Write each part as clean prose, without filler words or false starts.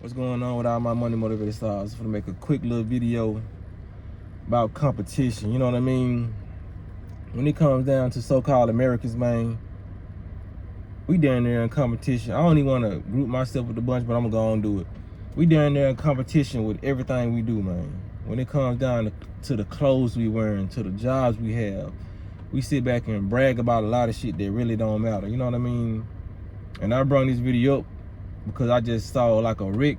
What's going on with all my money motivated stars? I'm gonna make a quick little video about competition. You know what I mean? When it comes down to so-called Americans, man, we down there in competition. I don't even want to group myself with a bunch, but I'm gonna go and do it. We down there in competition with everything we do, man. When it comes down to the clothes we wearing, to the jobs we have, we sit back and brag about a lot of shit that really don't matter. You know what I mean? And I brought this video up because I just saw like a wreck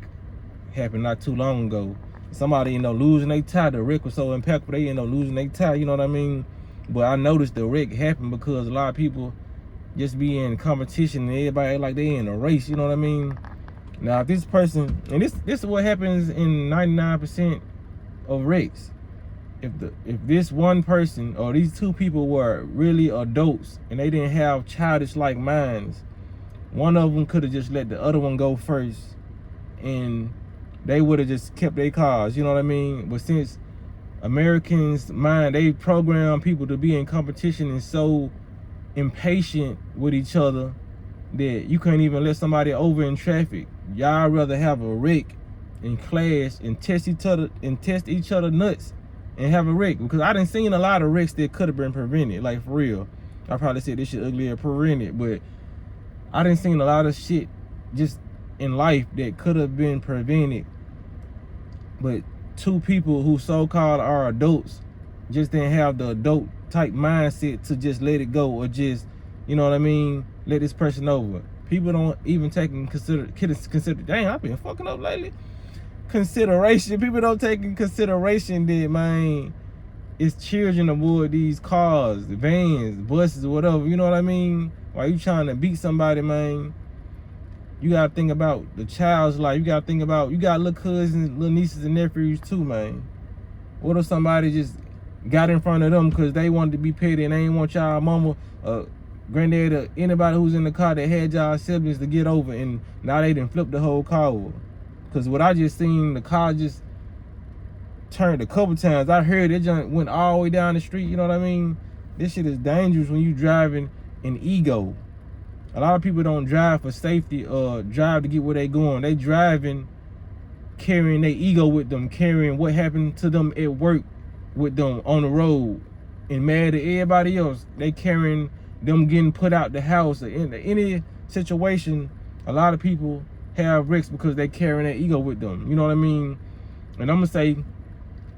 happen not too long ago. Somebody ended up losing their tie. The wreck was so impactful, they ended up losing their tie, you know what I mean? But I noticed the wreck happened because a lot of people just be in competition and everybody act like they in a race, you know what I mean? Now if this person, and this is what happens in 99% of wrecks. If this one person or these two people were really adults and they didn't have childish like minds, one of them could have just let the other one go first and they would have just kept their cars, you know what I mean? But since Americans' mind, they program people to be in competition and so impatient with each other that you can't even let somebody over in traffic. Y'all rather have a wreck in class and test each other nuts and have a wreck. Because I done seen a lot of wrecks that could have been prevented, like for real. I probably said this shit ugly or prevented, but I done seen a lot of shit just in life that could have been prevented. But two people who so-called are adults just didn't have the adult type mindset to just let it go or just, you know what I mean, let this person over. People don't even take in consider, dang, I've been fucking up lately. Consideration. People don't take in consideration that, man, it's children aboard these cars, vans, buses, whatever, you know what I mean? While you trying to beat somebody, man, you gotta think about the child's life. You gotta think about, you got little cousins, little nieces and nephews too, man. What if somebody just got in front of them because they wanted to be petty and they didn't want y'all mama, granddad, or anybody who's in the car that had y'all siblings to get over, and now they done flipped the whole car over? Because what I just seen, the car just turned a couple times. I heard it just went all the way down the street, you know what I mean? This shit is dangerous when you driving an ego. A lot of people don't drive for safety or drive to get where they going. They driving carrying their ego with them, carrying what happened to them at work with them on the road, and mad at everybody else. They carrying them getting put out the house or in any situation. A lot of people have wrecks because they carrying their ego with them. You know what I mean? And I'm gonna say,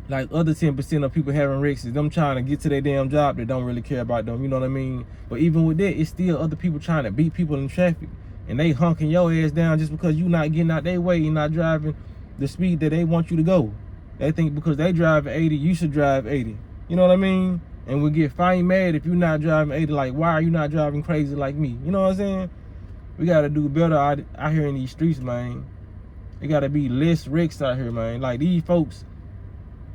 like, other 10% of people having wrecks is them trying to get to their damn job that don't really care about them, you know what I mean? But even with that, it's still other people trying to beat people in traffic, and they hunking your ass down just because you not getting out their way, you're not driving the speed that they want you to go. They think because they drive 80, you should drive 80. You know what I mean? And we get fine mad if you're not driving 80, like, why are you not driving crazy like me? You know what I'm saying? We gotta do better out here in these streets, man. There gotta be less wrecks out here, man. Like, these folks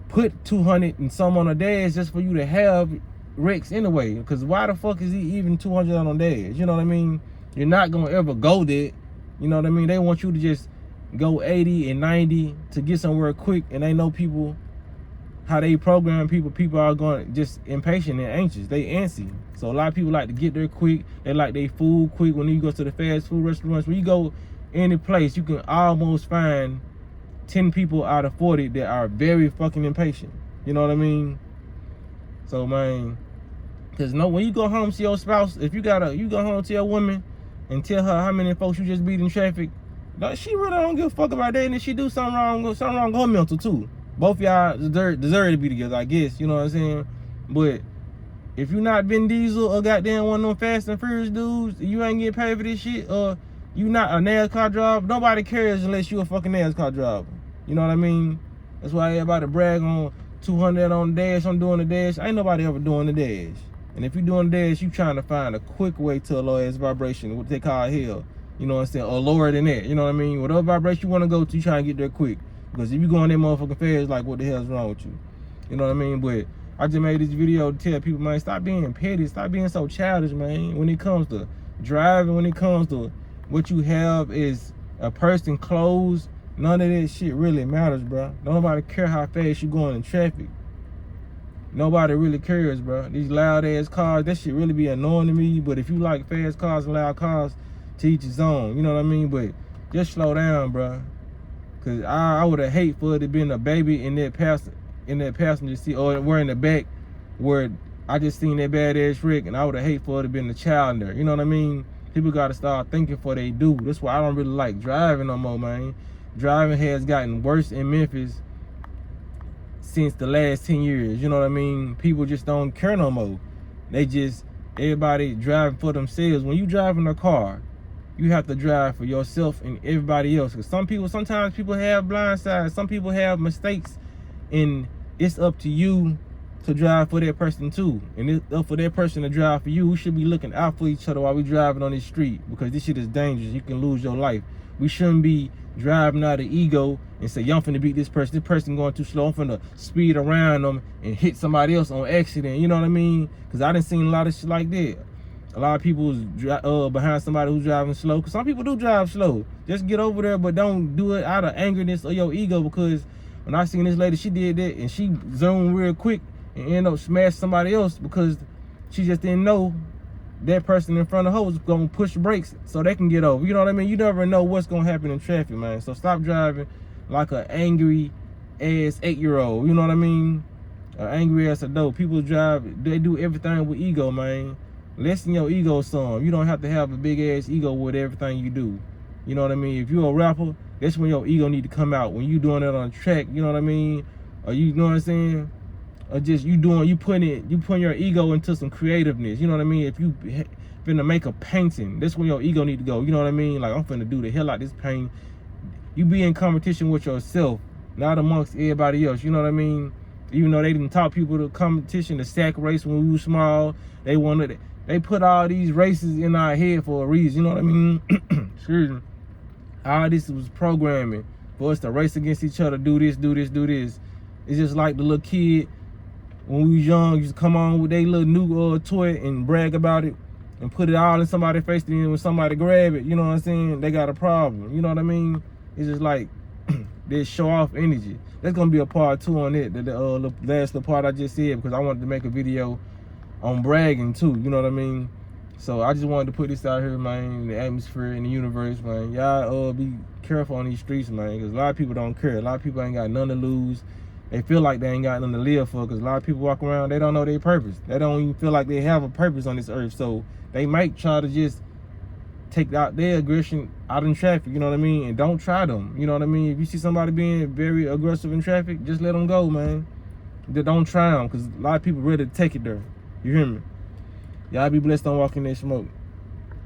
put 200 and some on a dash just for you to have wrecks anyway. Because why the fuck is he even 200 on a dash? You know what I mean? You're not gonna ever go there. You know what I mean? They want you to just go 80 and 90 to get somewhere quick, and they know people, how they program people. People are going just impatient and anxious. They antsy. So a lot of people like to get there quick. They like their food quick. When you go to the fast food restaurants, when you go any place, you can almost find 10 people out of 40 that are very fucking impatient. You know what I mean? So, man, because when you go home to your spouse, if you go home to your woman and tell her how many folks you just beat in traffic, she really don't give a fuck about that. And if she do something wrong with her mental too. Both y'all deserve to be together, I guess. You know what I'm saying? But if you not Vin Diesel or goddamn one of them Fast and Furious dudes, you ain't getting paid for this shit, or you not a NASCAR driver, nobody cares unless you a fucking NASCAR driver. You know what I mean? That's why everybody brag on 200 on the dash, I'm doing the dash. Ain't nobody ever doing the dash. And if you doing the dash, you trying to find a quick way to a low ass vibration, what they call hell. You know what I'm saying? Or lower than that. You know what I mean? Whatever vibration you want to go to, you trying to get there quick. Because if you go in that motherfucking fast, like, what the hell's wrong with you? You know what I mean? But I just made this video to tell people, man, stop being petty. Stop being so childish, man. When it comes to driving, when it comes to what you have is a person, clothes, none of that shit really matters, bro. Nobody care how fast you going in traffic. Nobody really cares, bro. These loud ass cars, that shit really be annoying to me. But if you like fast cars and loud cars, to each his own. You know what I mean? But just slow down, bro. Cause I would have hate for it to been a baby in that passenger seat, or we're in the back where I just seen that badass wreck, and I would have hate for it to been a child in there. You know what I mean? People gotta start thinking before they do. That's why I don't really like driving no more, man. Driving has gotten worse in Memphis since the last 10 years. You know what I mean? People just don't care no more. Everybody driving for themselves. When you drive in a car, you have to drive for yourself and everybody else. Because sometimes people have blind sides. Some people have mistakes, and it's up to you to drive for that person too. And it's up for that person to drive for you. We should be looking out for each other while we driving on this street, because this shit is dangerous. You can lose your life. We shouldn't be driving out of ego and say, yo, I'm finna beat this person going too slow, I'm finna speed around them and hit somebody else on accident. You know what I mean? Because I done seen a lot of shit like that. A lot of people behind somebody who's driving slow, because some people do drive slow. Just get over there, but don't do it out of angerness or your ego. Because when I seen this lady, she did that and she zoned real quick and ended up smashing somebody else because she just didn't know that person in front of her was gonna push brakes so they can get over. You know what I mean? You never know what's gonna happen in traffic, man. So stop driving like an angry ass 8-year-old. You know what I mean? An angry ass adult. People drive, they do everything with ego, man. Lessen your ego some. You don't have to have a big ass ego with everything you do. You know what I mean? If you're a rapper, that's when your ego need to come out. When you doing it on the track, you know what I mean? Or you know what I'm saying? Or just you putting your ego into some creativeness. You know what I mean? If you finna make a painting, that's when your ego need to go. You know what I mean? Like, I'm finna do the hell out this paint. You be in competition with yourself, not amongst everybody else. You know what I mean? Even though they didn't taught people to competition, the sack race when we were small, they put all these races in our head for a reason. You know what I mean? Excuse me. All this was programming for us to race against each other, do this, do this, do this. It's just like the little kid when we was young, used to come on with their little new toy and brag about it and put it all in somebody's face, and then when somebody grab it, you know what I'm saying, they got a problem. You know what I mean? It's just like this show off energy. There's gonna be a part 2 on it, the last part I just said, because I wanted to make a video on bragging too. You know what I mean? So I just wanted to put this out here, man, in the atmosphere, in the universe, man. Y'all be careful on these streets, man, because a lot of people don't care. A lot of people ain't got nothing to lose. They feel like they ain't got nothing to live for, because a lot of people walk around, they don't know their purpose. They don't even feel like they have a purpose on this earth. So they might try to just take out their aggression out in traffic, you know what I mean? And don't try them, you know what I mean? If you see somebody being very aggressive in traffic, just let them go, man. Don't try them, because a lot of people ready to take it there. You hear me? Y'all be blessed, don't walk in that smoke.